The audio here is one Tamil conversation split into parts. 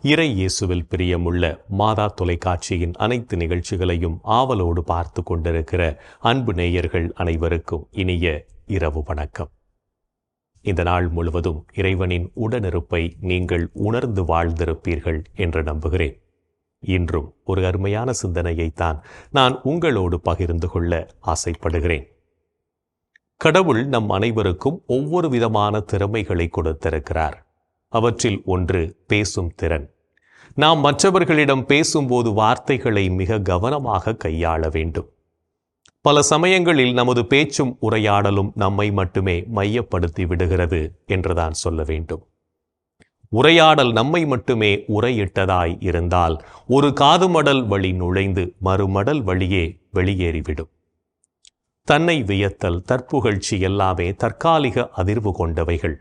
இறை இயேசுவில் பிரியமுள்ள மாதா தொலைக்காட்சியின் அனைத்து நிகழ்ச்சிகளையும் ஆவலோடு பார்த்து கொண்டிருக்கிற அன்பு நேயர்கள் அனைவருக்கும் இனிய இரவு வணக்கம். இந்த நாள் முழுவதும் இறைவனின் உடனிருப்பை நீங்கள் உணர்ந்து வாழ்ந்திருப்பீர்கள் என்று நம்புகிறேன். இன்றும் ஒரு அருமையான சிந்தனையைத்தான் நான் உங்களோடு பகிர்ந்து கொள்ள ஆசைப்படுகிறேன். கடவுள் நம் அனைவருக்கும் ஒவ்வொரு விதமான திறமைகளை கொடுத்திருக்கிறார். அவற்றில் ஒன்று பேசும் திறன். நாம் மற்றவர்களிடம் பேசும்போது வார்த்தைகளை மிக கவனமாக கையாள வேண்டும். பல சமயங்களில் நமது பேச்சும் உரையாடலும் நம்மை மட்டுமே மையப்படுத்தி விடுகிறது என்றுதான் சொல்ல வேண்டும். உரையாடல் நம்மை மட்டுமே உரையிட்டதாய் இருந்தால் ஒரு காதுமடல் வழி நுழைந்து மறுமடல் வழியே வெளியேறிவிடும். தன்னை வியத்தல், தற்புகழ்ச்சி எல்லாமே தற்காலிக அதிர்வு கொண்டவைகள்.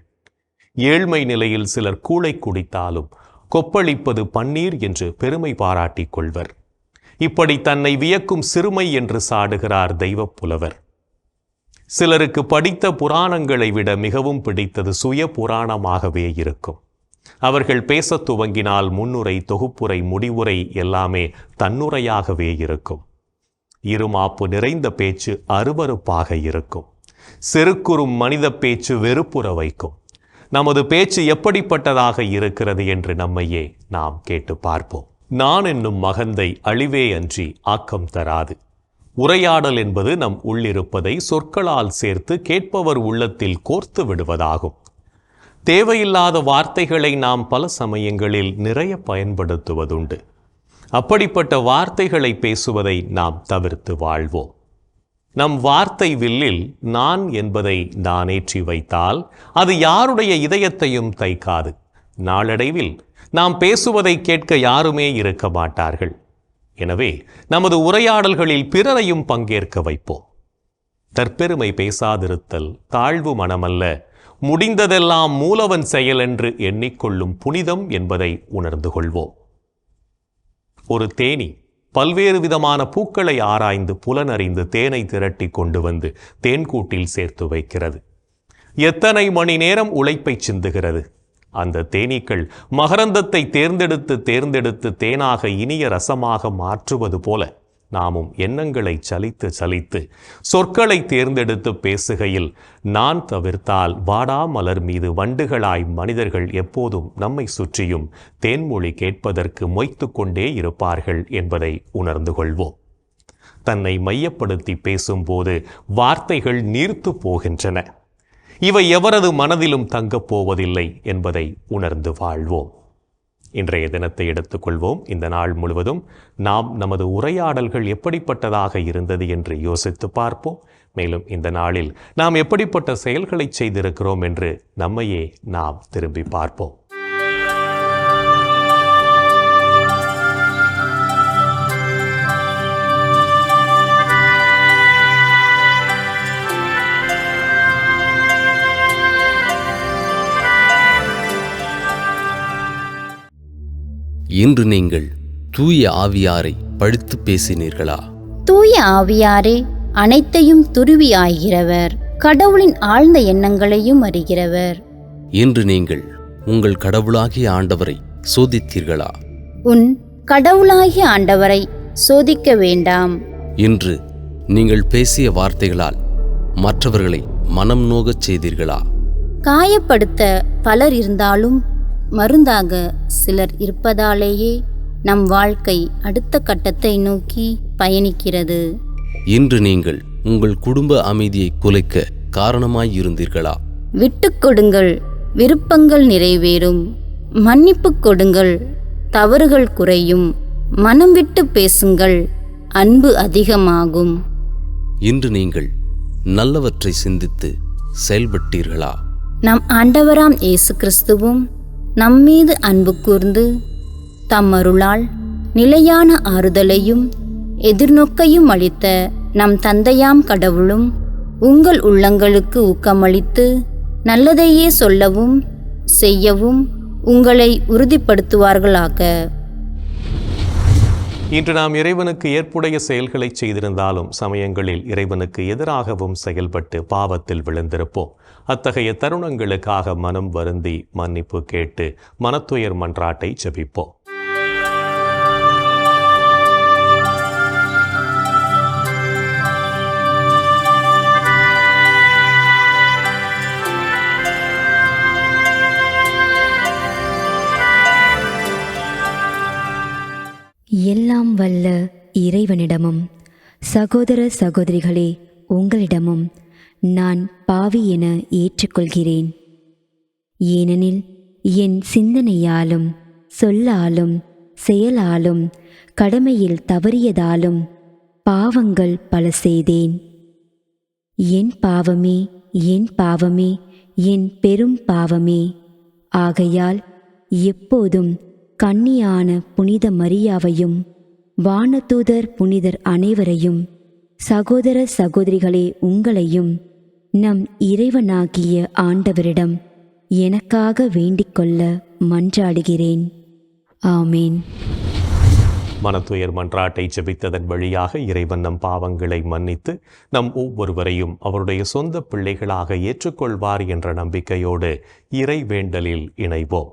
ஏழ்மை நிலையில் சிலர் கூளை குடித்தாலும் கொப்பளிப்பது பன்னீர் என்று பெருமை பாராட்டிக் கொள்வர். இப்படி தன்னை வியக்கும் சிறுமை என்று சாடுகிறார் தெய்வப் புலவர். சிலருக்கு படித்த புராணங்களை விட மிகவும் பிடித்தது சுய புராணமாகவே இருக்கும். அவர்கள் பேசத் துவங்கினால் முன்னுரை, தொகுப்புரை, முடிவுரை எல்லாமே தன்னுரையாகவே இருக்கும். இருமாப்பு நிறைந்த பேச்சு அருவருப்பாக இருக்கும். செருக்குறும் மனித பேச்சு வெறுப்புற வைக்கும். நமது பேச்சு எப்படிப்பட்டதாக இருக்கிறது என்று நம்மையே நாம் கேட்டு பார்ப்போம். நான் என்னும் மகந்தை அழிவே அன்றி ஆக்கம் தராது. உரையாடல் என்பது நம் உள்ளிருப்பதை சொற்களால் சேர்த்து கேட்பவர் உள்ளத்தில் கோர்த்து விடுவதாகும். தேவையில்லாத வார்த்தைகளை நாம் பல சமயங்களில் நிறைய பயன்படுத்துவதுண்டு. அப்படிப்பட்ட வார்த்தைகளை பேசுவதை நாம் தவிர்த்து வாழ்வோம். நம் வார்த்தை வில்லில் நான் என்பதை நானேற்றி வைத்தால் அது யாருடைய இதயத்தையும் தைக்காது. நாளடைவில் நாம் பேசுவதை கேட்க யாருமே இருக்க மாட்டார்கள். எனவே நமது உரையாடல்களில் பிறரையும் பங்கேற்க வைப்போம். தற்பெருமை பேசாதிருத்தல் தாழ்வு மனமல்ல, முடிந்ததெல்லாம் மூலவன் செயல் என்று எண்ணிக்கொள்ளும் புனிதம் என்பதை உணர்ந்து கொள்வோம். ஒரு தேனீ பல்வேறு விதமான பூக்களை ஆராய்ந்து புலனறிந்து தேனை திரட்டி கொண்டு வந்து தேன்கூட்டில் சேர்த்து வைக்கிறது. எத்தனை மணி நேரம் உழைப்பை சிந்துகிறது! அந்த தேனீக்கள் மகரந்தத்தை தேர்ந்தெடுத்து தேனாக இனிய ரசமாக மாற்றுவது போல நாமும் எண்ணங்களை சலித்து சொற்களை தேர்ந்தெடுத்து பேசுகையில் நான் தவிர்த்தால் வாடா மலர் மீது வண்டுகளாய் மனிதர்கள் எப்போதும் நம்மை சுற்றியும் தேன்மொழி கேட்பதற்கு மொய்த்து கொண்டே இருப்பார்கள் என்பதை உணர்ந்து கொள்வோம். தன்னை மையப்படுத்தி பேசும்போது வார்த்தைகள் நீர்த்து போகின்றன. இவை எவரது மனதிலும் தங்கப் போவதில்லை என்பதை உணர்ந்து வாழ்வோம். இன்றைய தினத்தை எடுத்துக்கொள்வோம். இந்த நாள் முழுவதும் நாம் நமது உரையாடல்கள் எப்படிப்பட்டதாக இருந்தது என்று யோசித்து பார்ப்போம். மேலும் இந்த நாளில் நாம் எப்படிப்பட்ட செயல்களை செய்திருக்கிறோம் என்று நம்மையே நாம் திரும்பி பார்ப்போம். இன்று நீங்கள் தூய ஆவியாரை பழித்து பேசினீர்களா? தூய ஆவியாரே அனைத்தையும் துருவி ஆகிறவர், கடவுளின் ஆழ்ந்த எண்ணங்களையும் அறிகிறவர். இன்று நீங்கள் உங்கள் கடவுளாகிய ஆண்டவரை சோதித்தீர்களா? உன் கடவுளாகிய ஆண்டவரை சோதிக்க வேண்டாம். இன்று நீங்கள் பேசிய வார்த்தைகளால் மற்றவர்களை மனம் நோகச் செய்தீர்களா? காயப்படுத்த பலர் இருந்தாலும் மருந்தாக சிலர் இருப்பதாலேயே நம் வாழ்க்கை அடுத்த கட்டத்தை நோக்கி பயணிக்கிறது. இன்று நீங்கள் உங்கள் குடும்ப அமைதியை குலைக்க காரணமாயிருந்தீர்களா? விட்டுக் கொடுங்கள், விருப்பங்கள் நிறைவேறும். மன்னிப்பு கொடுங்கள், தவறுகள் குறையும். மனம் விட்டு பேசுங்கள், அன்பு அதிகமாகும். இன்று நீங்கள் நல்லவற்றை சிந்தித்து செயல்பட்டீர்களா? நம் ஆண்டவராம் இயேசு கிறிஸ்துவும் நம்மீது அன்பு கூர்ந்து தம் அருளால் நிலையான ஆறுதலையும் எதிர்நோக்கையும் அளித்த நம் தந்தையாம் கடவுளும் உங்கள் உள்ளங்களுக்கு ஊக்கமளித்து நல்லதையே சொல்லவும் செய்யவும் உங்களை உறுதிப்படுத்துவார்களாக. இன்று நாம் இறைவனுக்கு ஏற்புடைய செயல்களை செய்திருந்தாலும் சமயங்களில் இறைவனுக்கு எதிராகவும் செயல்பட்டு பாவத்தில் விழுந்திருப்போம். அத்தகைய தருணங்களுக்காக மனம் வருந்தி மன்னிப்பு கேட்டு மனத்துயர் மன்றாட்டை ஜெபிப்போம். எல்லாம் வல்ல இறைவனிடமும் சகோதர சகோதரிகளே உங்களிடமும் நான் பாவி என ஏற்றுக்கொள்கிறேன். ஏனெனில் என் சிந்தனையாலும் சொல்லாலும் செயலாலும் கடமையில் தவறியதாலும் பாவங்கள் பல செய்தேன். என் பாவமே, என் பாவமே, என் பெரும் பாவமே. ஆகையால் எப்போதும் கன்னியான புனித மரியாவையும் வானதூதர் புனிதர் அனைவரையும் சகோதர சகோதரிகளே உங்களையும் நம் இறைவனாகிய ஆண்டவரிடம் எனக்காக வேண்டிக்கொள்ள மன்றாடுகிறேன். ஆமேன். மனத்துயர் மன்றாட்டை ஜெபித்ததன் வழியாக இறைவன் நம் பாவங்களை மன்னித்து நம் ஒவ்வொருவரையும் அவருடைய சொந்த பிள்ளைகளாக ஏற்றுக்கொள்வார் என்ற நம்பிக்கையோடு இறை வேண்டலில் இணைவோம்.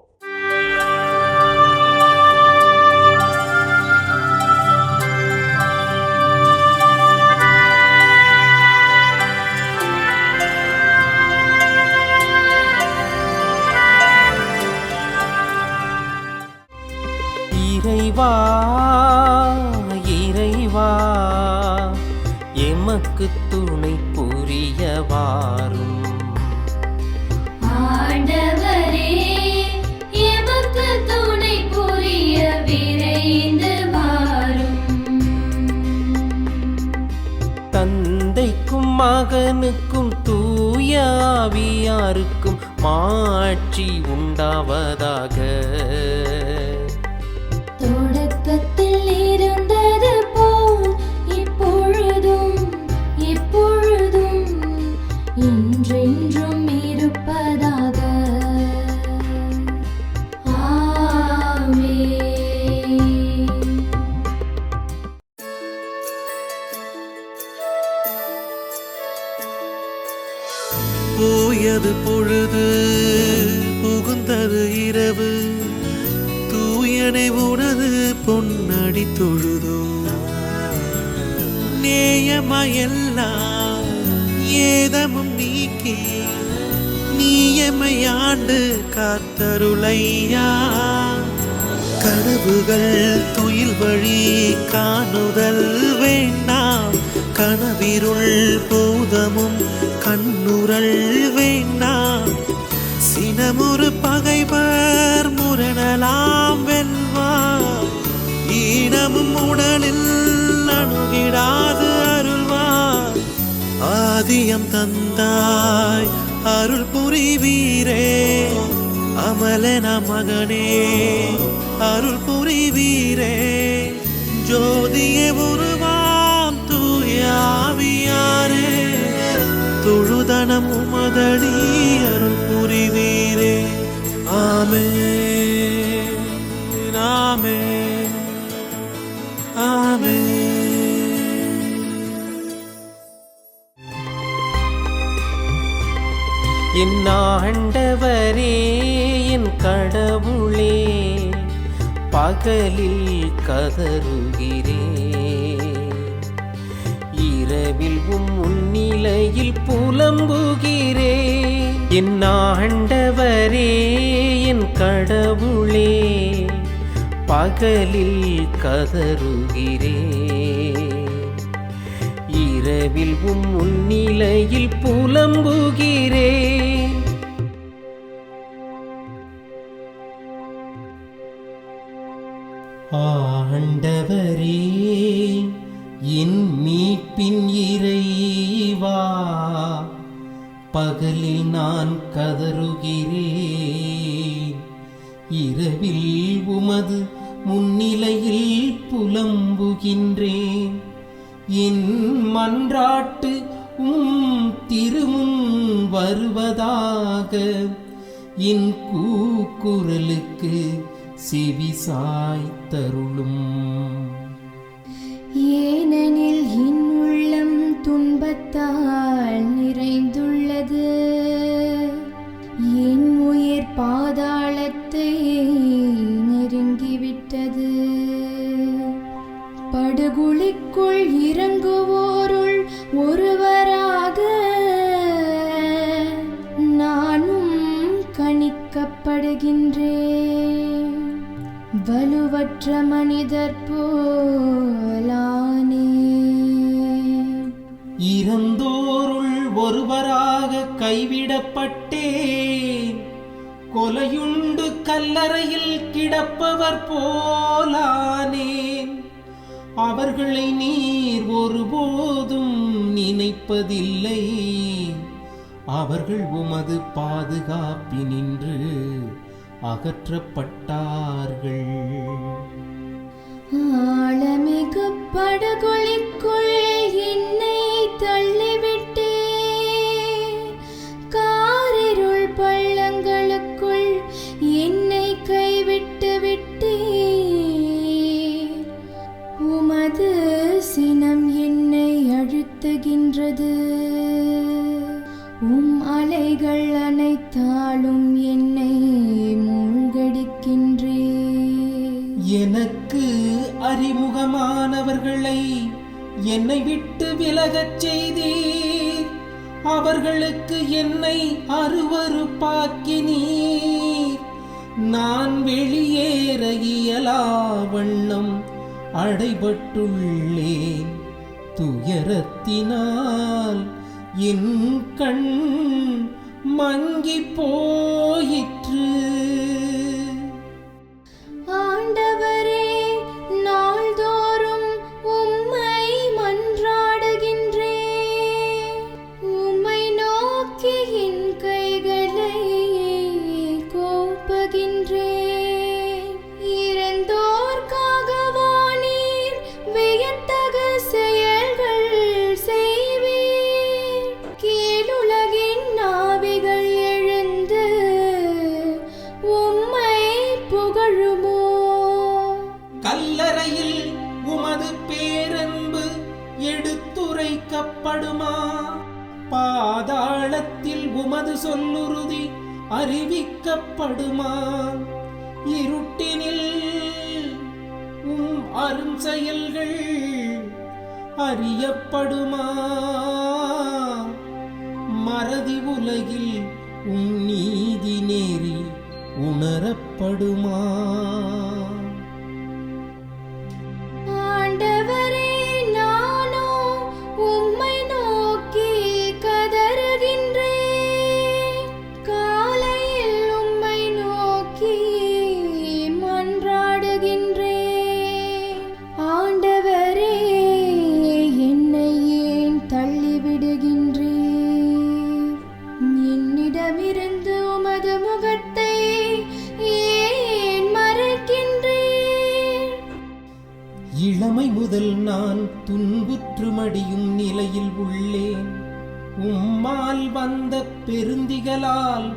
இறைவா இறைவா எமக்கு துணை புரிய வாரும். ஆண்டவரே எமக்கு துணை புரிய விரைந்து வாரும். தந்தைக்கும் மகனுக்கும் தூய ஆவியாருக்கும் மாட்சி உண்டாவதாக. தொடக்கத்தில் இருந்தது போல் இப்பொழுதும் எப்பொழுதும் என்றென்றும் இருப்பதாக. ஆமென். போயது பொழுது புகுந்தது இரவு, தூயனை உனது பொன்னடி தொழுதோ. நேயமையெல்லாம் ஏதமும் நீக்கி நீயமையாண்டு காத்தருளையா. கனவுகள் துயில் வழி காணுதல் வேண்டாம், கனவிருள் பூதமும் கண்ணுரல் வேண்டாம். சினமுறு பகைவர் முரணலாம் வெல்வார், ஈனமும் உடலில் அணுகிடாது அருள்வார். ஆதியம் தந்தாய் அருள் புரிவீரே, அமலன மகனே அருள் புரிவீரே. ஜோதியே உருவாம் தூயாவியாரே, தொழுதனம் உமதடி அருள் புரிவீரே. ஆமென் ஆமென் ஆமென். என் ஆண்டவரே என் கடவுளே, பகலில் கதறுகிறேன், இரவில் முன்னிலையில் புலம்புகிறேன். என் ஆண்டவரே என் கடவுளே, பகலில் கதறுகிறேன், இரவில் முன்னிலையில் புலம்புகிறேன். ஆண்டவரே என் மீட்பின் இறைவா, பகலில் நான் கதறுகிறேன், இரவில் உமது முன்னிலையில் புலம்புகின்றேன். என் மன்றாட்டு திருமுன் வருவதாக, என் கூக்குரலுக்கு செவி சாய்த்தருளும். ஏனெனில் என் உள்ளம் துன்பத்தால் நிறைந்துள்ளது, விட்டது. படுகுழிக்குள் இறங்குவோருள் ஒருவராக நானும் கணிக்கப்படுகின்றேன். வலுவற்ற மனிதர் போலானே. இறந்தோருள் ஒருவராக கைவிடப்பட்டேன். கொலையுண்டு கல்லறையில் கிடப்பவர் போலானேன். அவர்களை நீர் ஒருபோதும் நினைப்பதில்லை. அவர்கள் உமது பாதுகாப்பினின்று அகற்றப்பட்டார்கள். ஆழமிகு படுகொலிக்குள் என்னை தள்ளிவிட்டே. காரிருள் பள்ளங்களுக்குள் என்னை கைவிட்டு விட்டே. உமது சினம் என்னை அழுத்துகின்றது. அலைகள் அனைத்தாலும் என்னை மூழ்கடிக்கின்றே. எனக்கு அறிமுகமானவர்களை என்னை விட்டு விலகச் செய்தீர். அவர்களுக்கு என்னை அருவருப்பாக்கினீர். நான் வெளியேற இயலா வண்ணம் அடைபட்டுள்ளேன். துயரத்தினால் என் கண் மங்கி போயிற்று. ஆண்டவரே, நாள்தோறும் உம்மை மன்றாடுகின்றேன். உம்மை நோக்கி என் கைகளை கோப்புகின்றேன். இறந்தோர்க்காகவா நீர் வியத்தகு செயல்கள் செய்வீர். கீழுலகின் நாவிகள் எழுந்து உம்மை புகழுமோ? கல்லறையில் உமது பேரன்பு எடுத்துரைக்கப்படுமா? பாதாளத்தில் உமது சொல்லுறுதி அறிவிக்கப்படுமா? இருட்டினில் உம் அரும் செயல்கள் அறியப்படுமா? மறதி உலகில் உம் நீதி நேரி உணரப்படுமா? ஆண்டவரே, நானோ உம்மை நோக்கி கதறுகின்றேன். காலையில் உம்மை நோக்கி மன்றாடுகின்றேன். ஆண்டவரே, என்னை ஏன் தள்ளிவிடுகின்றீர்? என்னிடமிருந்து உமது முகத்தை ஏன் மறைக்கின்றீர்? இளமை முதல் நான் துன்புற்று மடியும் நிலையில் உள்ளேன். உம்மால் வந்த பெருந்திகளால்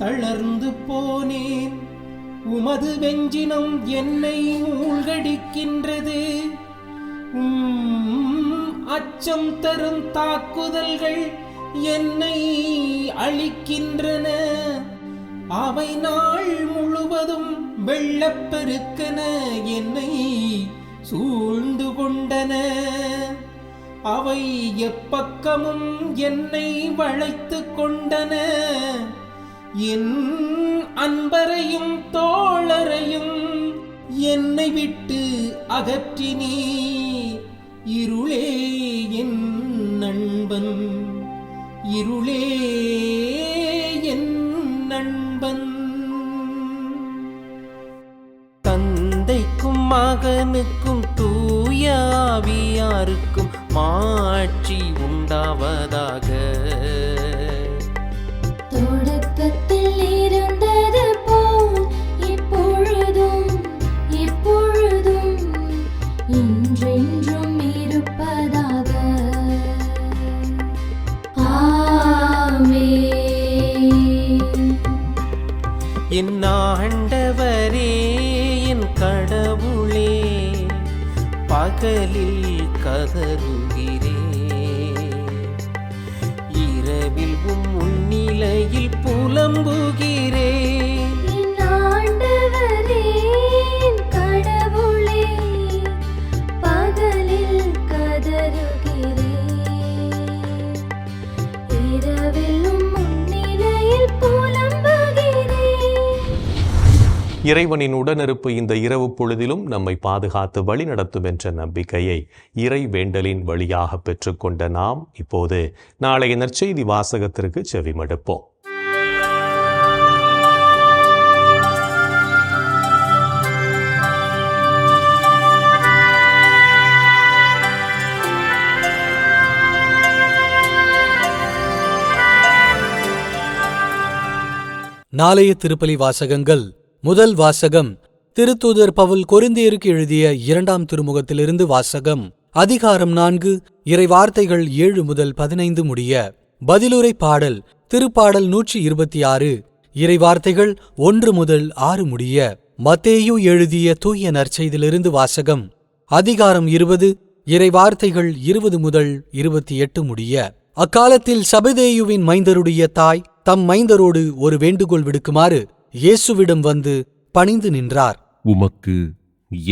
தளர்ந்து போனேன். உமது வெஞ்சினம் என்னை மூழ்கடிக்கின்றது. அச்சம் தரும் தாக்குதல்கள் என்னை அழிக்கின்றன. அவை நாள் முழுவதும் வெள்ளப்பெருக்கென என்னை சூழ்ந்து கொண்டன. அவை எப்பக்கமும் என்னை வளைத்து கொண்டன. என் அன்பரையும் தோழரையும் என்னை விட்டு அகற்றினீர். இருளே என் நண்பன், இருளே என் நண்பன். தந்தைக்கும் மகனுக்கும் தூய ஆவியாருக்கும் மாட்சி உண்டாவதாக. தொடக்கத்தில் இருந்தது போல் இப்பொழுதும் எப்பொழுதும் என்றென்றும் இருப்பதாக. ஆமென். என் ஆண்டவரே, என் கடவுளே, பகலில் கதறுகிறேன். இரவில் உம் முன்னிலையில் புலம்புகிறேன். என் ஆண்டவரே, என் கடவுளே, இறைவனின் உடனிருப்பு இந்த இரவு பொழுதிலும் நம்மை பாதுகாத்து வழிநடத்தும் என்ற நம்பிக்கையை இறை வேண்டலின் வழியாக பெற்றுக்கொண்ட நாம் இப்போது நாளைய நற்செய்தி வாசகத்திற்கு செவிமடுப்போம். நாளைய திருப்பலி வாசகங்கள். முதல் வாசகம் திருத்தூதர் பவுல் கொரிந்தியருக்கு எழுதிய 2ஆம் திருமுகத்திலிருந்து வாசகம். அதிகாரம் 4, இறைவார்த்தைகள் 7 முதல் 15 முடிய. பதிலுரை பாடல் திருப்பாடல் 126, இறைவார்த்தைகள் 1 முதல் 6 முடிய. மத்தேயு எழுதிய தூய நற்செய்தியிலிருந்து வாசகம். அதிகாரம் 20, இறைவார்த்தைகள் 20 முதல் 28 முடிய. அக்காலத்தில் சபதேயுவின் மைந்தருடைய தாய் தம் மைந்தரோடு ஒரு வேண்டுகோள் விடுக்குமாறு இயேசுவிடம் வந்து பணிந்து நின்றார். உமக்கு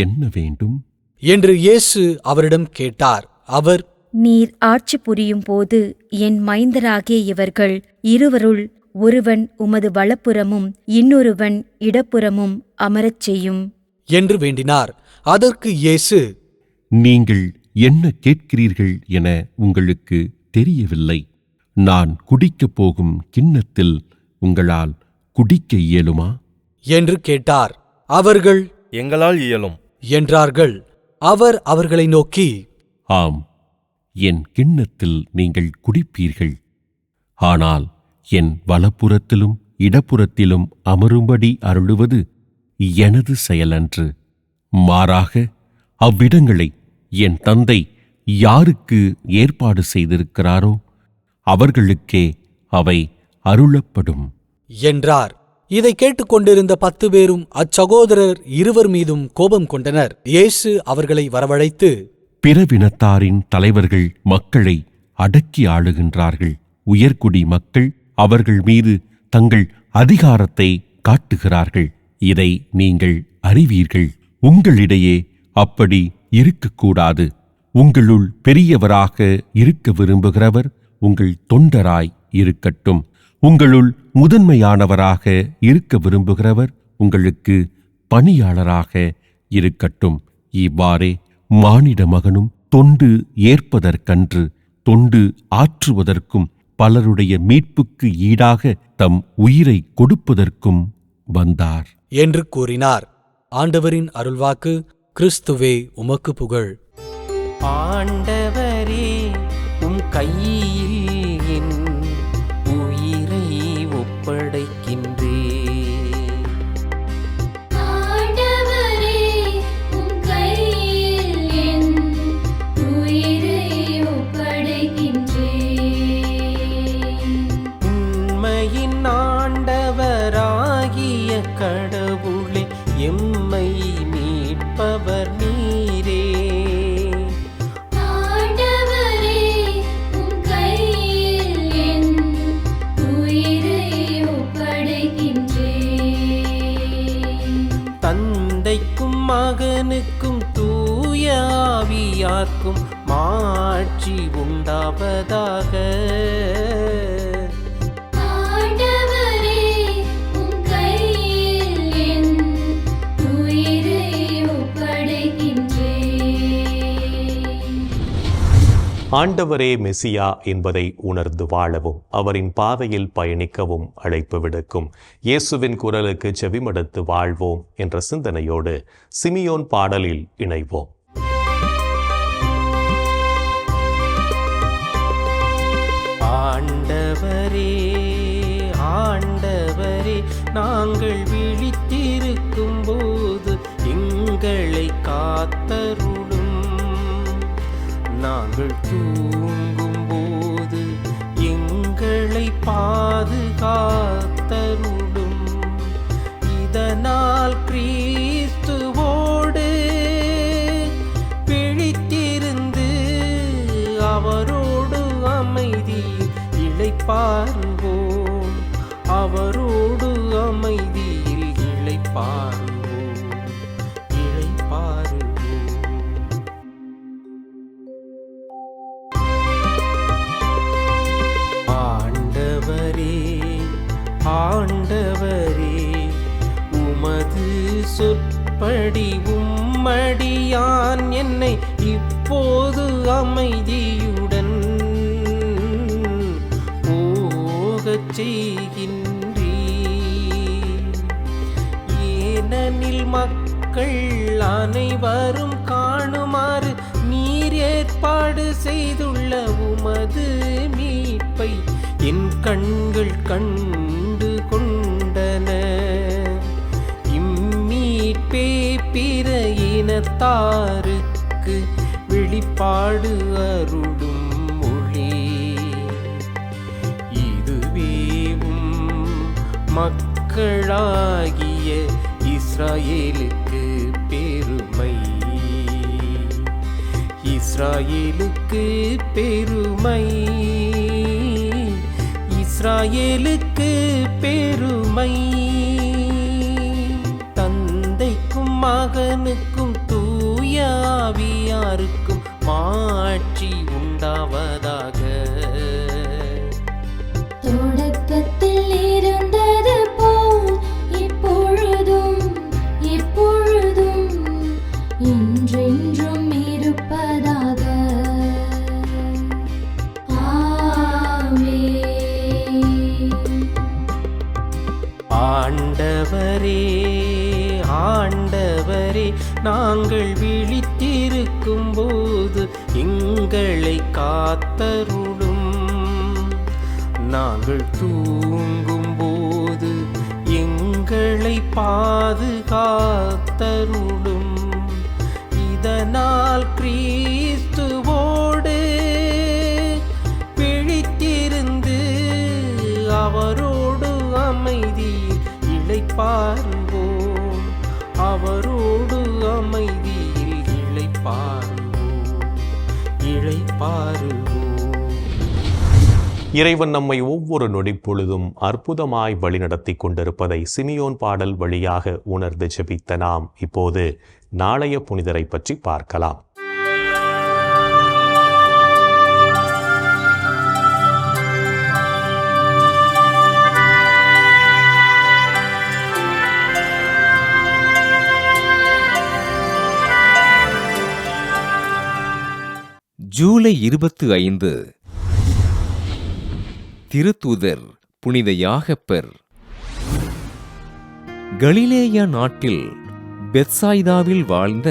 என்ன வேண்டும் என்று இயேசு அவரிடம் கேட்டார். அவர், நீர் ஆட்சி புரியும் போது என் மைந்தராகிய இவர்கள் இருவருள் ஒருவன் உமது வலப்புறமும் இன்னொருவன் இடப்புறமும் அமரச் செய்யும் என்று வேண்டினார். அதற்கு இயேசு, நீங்கள் என்ன கேட்கிறீர்கள் என உங்களுக்கு தெரியவில்லை. நான் குடிக்கப் போகும் கிண்ணத்தில் உங்களால் குடிக்க இயலுமா என்று கேட்டார். அவர்கள், எங்களால் இயலும் என்றார்கள். அவர் அவர்களை நோக்கி, ஆம், என் கிண்ணத்தில் நீங்கள் குடிப்பீர்கள். ஆனால் என் வலப்புறத்திலும் இடப்புறத்திலும் அமரும்படி அருளுவது எனது செயலன்று. மாறாக அவ்விடங்களை என் தந்தை யாருக்கு ஏற்பாடு செய்திருக்கிறாரோ அவர்களுக்கே அவை அருளப்படும் என்றார். இதை கேட்டுக்கொண்டிருந்த 10 பேரும் அச்சகோதரர் இருவர் மீதும் கோபம் கொண்டனர். இயேசு அவர்களை வரவழைத்து, பிறவினத்தாரின் தலைவர்கள் மக்களை அடக்கி ஆளுகின்றார்கள். உயர்குடி மக்கள் அவர்கள் மீது தங்கள் அதிகாரத்தை காட்டுகிறார்கள். இதை நீங்கள் அறிவீர்கள். உங்களிடையே அப்படி இருக்கக்கூடாது. உங்களுள் பெரியவராக இருக்க விரும்புகிறவர் உங்கள் தொண்டராய் இருக்கட்டும். உங்களுள் முதன்மையானவராக இருக்க விரும்புகிறவர் உங்களுக்கு பணியாளராக இருக்கட்டும். இவ்வாறே மானிட மகனும் தொண்டு ஏற்பதற்கன்று தொண்டு ஆற்றுவதற்கும் பலருடைய மீட்புக்கு ஈடாக தம் உயிரை கொடுப்பதற்கும் வந்தார் என்று கூறினார். ஆண்டவரின் அருள்வாக்கு. கிறிஸ்துவே உமக்கு புகழ். ஆண்டவரே, உம் கையில் என் உயிரை ஒப்படைக்கின்றேன். ஆண்டவரே, உம் கையில் என் உயிரை ஒப்படைக்கின்றேன். உண்மையின் ஆண்டவராகிய கடவுளே, எம்மை மீட்பவர் நீரே. ஆண்டவரே, உம் கையில் என் உயிரை ஒப்படைக்கின்றேன். தந்தைக்கும் மகனுக்கும் தூய ஆவியார்க்கும் மாட்சி உண்டாவதாக. ஆண்டவரே, உம் கையில் என் உயிரை ஒப்படைக்கின்றேன். ஆண்டவரே மெசியா என்பதை உணர்ந்து வாழவும் அவரின் பாதையில் பயணிக்கவும் அழைப்பு விடுக்கும் இயேசுவின் குரலுக்கு செவிமடுத்து வாழ்வோம் என்ற சிந்தனையோடு சிமியோன் பாடலில் இணைவோம். ஆண்டவரே, ஆண்டவரே, நாங்கள் விழித்திருக்கும் போது எங்களை காத்தருளும். நாங்கள் தூங்கும் போது எங்களை பாதுகாத்தருளும். இதனால் கிறிஸ்துவோடு பிழித்திருந்து அவரோடு அமைதியில் இளைப்பாறுவோம். அவரோடு அமைதியில் இளைப்பாறுவோம், இளைப்பாறுவோம். ஆண்டவரே, ஆண்டவரே, உமது மன்னித்தருளும்படி உம்மடியான் என்னை இப்போது அமைதியுடன் போகச் செய்கின்றீர். ஏனெனில் மக்கள் அனைவரும் காணுமாறு நீர் ஏற்பாடு செய்துள்ள உமது மீட்பை என் கண்கள் கண்டு கொண்டன. இம்மீட்பே பிற இனத்தாருக்கு வெளிப்பாடு அருளும் மொழி. இதுவேவும் மக்களாகிய இஸ்ராயேலுக்கு பெருமை. இஸ்ராயேலுக்கு பெருமை. இஸ்ராயேலுக்கு பெருமை. தந்தைக்கும் மகனுக்கும் தூய ஆவியாருக்கும் மாட்சி உண்டாவதாக. தொடக்கத்தில் இருந்தது போல் இப்பொழுதும் எப்பொழுதும் என்றென்றும் இருப்பதாக. ஆமென். ஆண்டவரே ஆண்டவரே, நாங்கள் விழித்திருக்கும் போது எங்களை காத்தருளும். நாங்கள் தூங்கும் போது எங்களை பாதுகாத்தருளும். இதனால் கிறிஸ்துவோடு பிழித்திருந்து அவரோடு அமைதியில் இளைப்பாறுவோம். அவரோடு அமைதியில் இளைப்பாறுவோம். இறைவன் நம்மை ஒவ்வொரு நொடிப்பொழுதும் அற்புதமாய் வழிநடத்தி கொண்டிருப்பதை சிமியோன் பாடல் வழியாக உணர்ந்து ஜெபித்த நாம் இப்போது நாளைய புனிதரை பற்றி பார்க்கலாம். ஜூலை 25 திருத்தூதர் புனித யாகப்பர். கலிலேயா நாட்டில் பெத்சாய்தாவில் வாழ்ந்த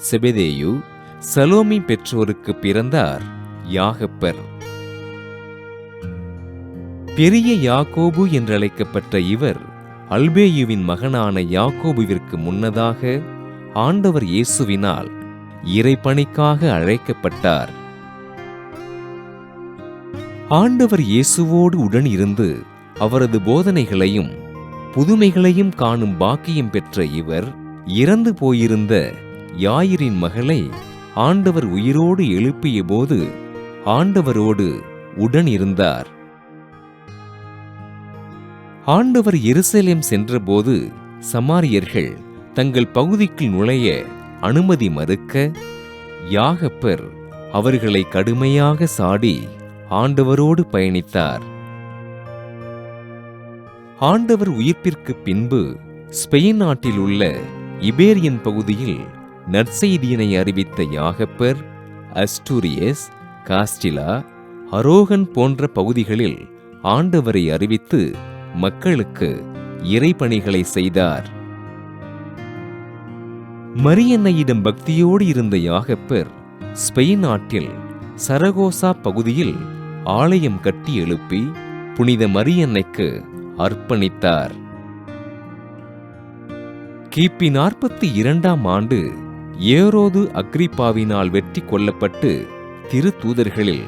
செபெதேயு சலோமி பெற்றோருக்கு பிறந்தார் யாகப்பர். பெரிய யாக்கோபு என்றழைக்கப்பட்ட இவர் அல்பேயுவின் மகனான யாக்கோபுவிற்கு முன்னதாக ஆண்டவர் இயேசுவினால் இறைப்பணிக்காக அழைக்கப்பட்டார். ஆண்டவர் இயேசுவோடு உடன் இருந்து அவரது போதனைகளையும் புதுமைகளையும் காணும் பாக்கியம் பெற்ற இவர் இறந்து போயிருந்த யாயிரின் மகளை ஆண்டவர் உயிரோடு எழுப்பிய போது ஆண்டவரோடு உடன் இருந்தார். ஆண்டவர் எருசலேம் சென்றபோது சமாரியர்கள் தங்கள் பகுதிக்குள் நுழைய அனுமதி மறுக்க யாகப்பர் அவர்களை கடுமையாக சாடி ஆண்டவரோடு பயணித்தார். ஆண்டவர் உயிர்ப்பிற்கு பின்பு ஸ்பெயின் நாட்டில் உள்ள இபேரியன் பகுதியில் நற்செய்தியினை அறிவித்த யாகப்பர் அஸ்டூரியஸ், காஸ்டிலா, அரோகன் போன்ற பகுதிகளில் ஆண்டவரை அறிவித்து மக்களுக்கு இறைப்பணிகளை செய்தார். மரியன்னையிடம் பக்தியோடு இருந்த யாகப்பர் ஸ்பெயின் நாட்டில் சரகோசா பகுதியில் ஆலயம் கட்டி எழுப்பி புனித மரியன்னைக்கு அர்ப்பணித்தார். கிபி 42ஆம் ஆண்டு ஏரோது அக்ரிப்பாவினால் வெற்றி கொள்ளப்பட்டு திருத்தூதர்களில்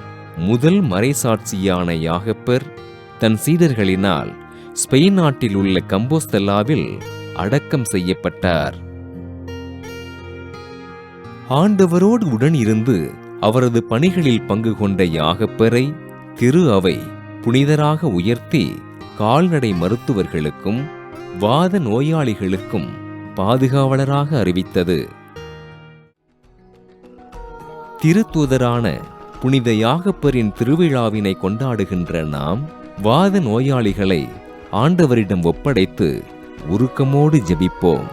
முதல் மறைசாட்சியான யாகப்பர் தன் சீடர்களினால் ஸ்பெயின் நாட்டில் உள்ள கம்போஸ்தலாவில் அடக்கம் செய்யப்பட்டார். ஆண்டவரோடு உடன் இருந்து அவரது பணிகளில் பங்கு கொண்ட யாகப்பரை திரு அவை புனிதராக உயர்த்தி கால்நடை மருத்துவர்களுக்கும் வாத நோயாளிகளுக்கும் பாதுகாவலராக அறிவித்தது. திருத்தூதரான புனித யாகப்பரின் திருவிழாவினை கொண்டாடுகின்ற நாம் வாத நோயாளிகளை ஆண்டவரிடம் ஒப்படைத்து உருக்கமோடு ஜெபிப்போம்.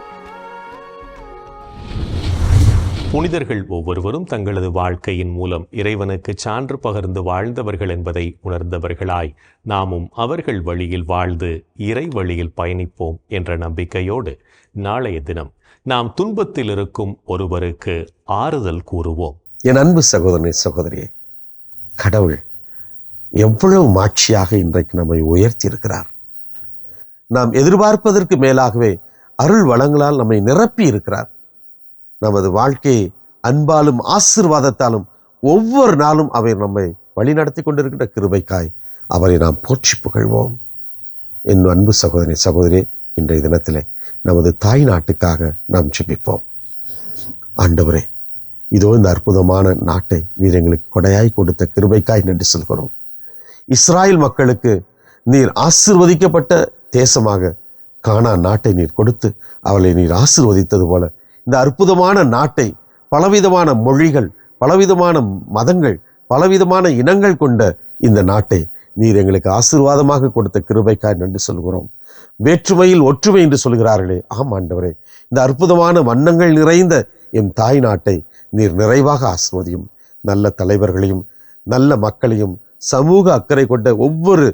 புனிதர்கள் ஒவ்வொருவரும் தங்களது வாழ்க்கையின் மூலம் இறைவனுக்கு சான்று பகர்ந்து வாழ்ந்தவர்கள் என்பதை உணர்ந்தவர்களாய் நாமும் அவர்கள் வழியில் வாழ்ந்து இறை வழியில் பயணிப்போம் என்ற நம்பிக்கையோடு நாளைய தினம் நாம் துன்பத்தில் இருக்கும் ஒருவருக்கு ஆறுதல் கூறுவோம். என் அன்பு சகோதரனே, சகோதரியே, கடவுள் எவ்வளவு மாட்சியாக இன்றைக்கு நம்மை உயர்த்தி இருக்கிறார். நாம் எதிர்பார்ப்பதற்கு மேலாகவே அருள் வளங்களால் நம்மை நிரப்பி இருக்கிறார். நமது வாழ்க்கையை அன்பாலும் ஆசீர்வாதத்தாலும் ஒவ்வொரு நாளும் அவர் நம்மை வழிநடத்தி கொண்டிருக்கின்ற கிருபைக்காய் அவரை நாம் போற்றி புகழ்வோம். என் அன்பு சகோதரி, சகோதரியே, இன்றைய தினத்திலே நமது தாய் நாட்டுக்காக நாம் ஜெபிப்போம். ஆண்டவரே, இதோ இந்த அற்புதமான நாட்டை நீர் எங்களுக்கு கொடையாய் கொடுத்த கிருபைக்காய் நன்றி சொல்கிறோம். இஸ்ராயேல் மக்களுக்கு நீர் ஆசீர்வதிக்கப்பட்ட தேசமாக கானான் நாட்டை நீர் கொடுத்து அவளை நீர் ஆசீர்வதித்தது போல இந்த அற்புதமான நாட்டை பலவிதமான மொழிகள், பலவிதமான மதங்கள், பலவிதமான இனங்கள் கொண்ட இந்த நாட்டை நீர் எங்களுக்கு ஆசீர்வாதமாக கொடுத்த கிருபைக்காய் நன்றி சொல்கிறோம். வேற்றுமையில் ஒற்றுமை என்று சொல்கிறார்களே, ஆம் ஆண்டவரே, இந்த அற்புதமான வண்ணங்கள் நிறைந்த எம் தாய் நாட்டை நீர் நிறைவாக ஆசீர்வதியும். நல்ல தலைவர்களையும் நல்ல மக்களையும் சமூக அக்கறை கொண்ட ஒவ்வொரு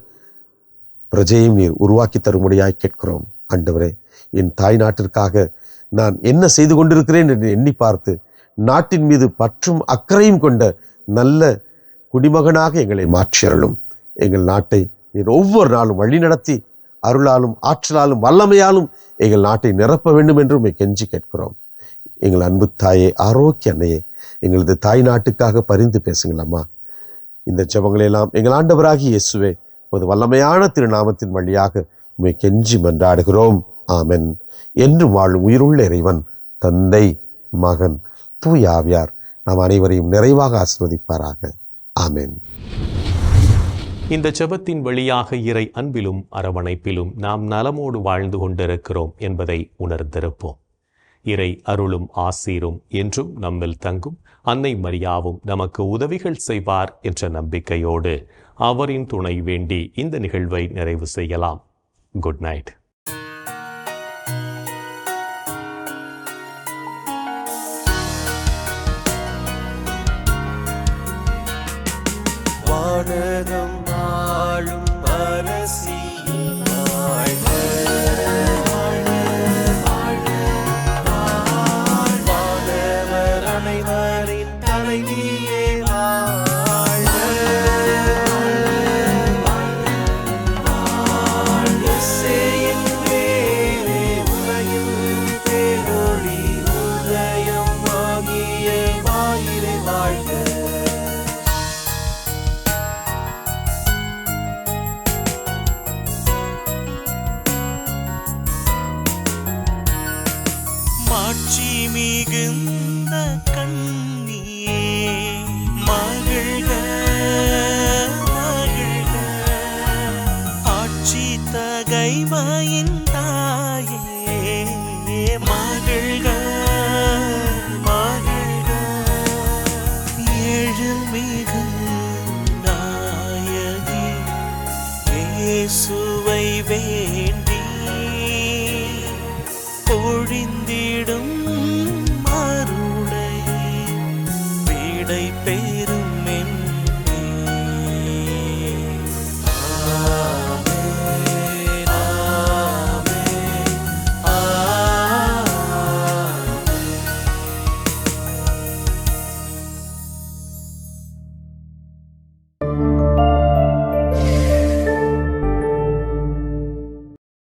பிரஜையும் நீர் உருவாக்கி தரும்படியாய் கேட்கிறோம். ஆண்டவரே, என் தாய் நாட்டிற்காக நான் என்ன செய்து கொண்டிருக்கிறேன் என்று எண்ணி பார்த்து நாட்டின் மீது பற்றும் அக்கறையும் கொண்ட நல்ல குடிமகனாக எங்களை மாற்றியருளும். எங்கள் நாட்டை நீர் ஒவ்வொரு நாளும் வழிநடத்தி அருளாலும் ஆற்றலாலும் வல்லமையாலும் எங்கள் நாட்டை நிரப்ப வேண்டும் என்று உம்மை கெஞ்சி கேட்கிறோம். எங்கள் அன்பு தாயே, ஆரோக்கிய அன்னையே, எங்களது தாய் நாட்டுக்காக பரிந்து பேசுங்கள் அம்மா. இந்த ஜெபங்களெல்லாம் எங்கள் ஆண்டவராகிய இயேசுவே ஒரு வல்லமையான திருநாமத்தின் வழியாக உம்மை கெஞ்சி மன்றாடுகிறோம். ஆமென். என்றும் வாழும் உயிருள்ள இறைவன் தந்தை, மகன், தூய ஆவியார் நாம் அனைவரையும் நிறைவாக ஆசீர்வதிப்பாராக. ஆமென். இந்த ஜெபத்தின் வழியாக இறை அன்பிலும் அரவணைப்பிலும் நாம் நலமோடு வாழ்ந்து கொண்டிருக்கிறோம் என்பதை உணர்ந்திருப்போம். இறை அருளும் ஆசீரும் என்றும் நம்மில் தங்கும். அன்னை மரியாவும் நமக்கு உதவிகள் செய்வார் என்ற நம்பிக்கையோடு அவரின் துணை வேண்டி இந்த நிகழ்வை நிறைவு செய்யலாம். Good night. வானகம் வாழும் அரசி வாழ்க, வாழ்க, வாழ்க, வானவர் அனைவரின் தலைவியே வாழ்க, வாழ்க, இசையின் வேரே உலகில் பேரொளி உதயம் ஆகிய வாயிலை வாழ்க. மாட்சி மிகுந்த கண்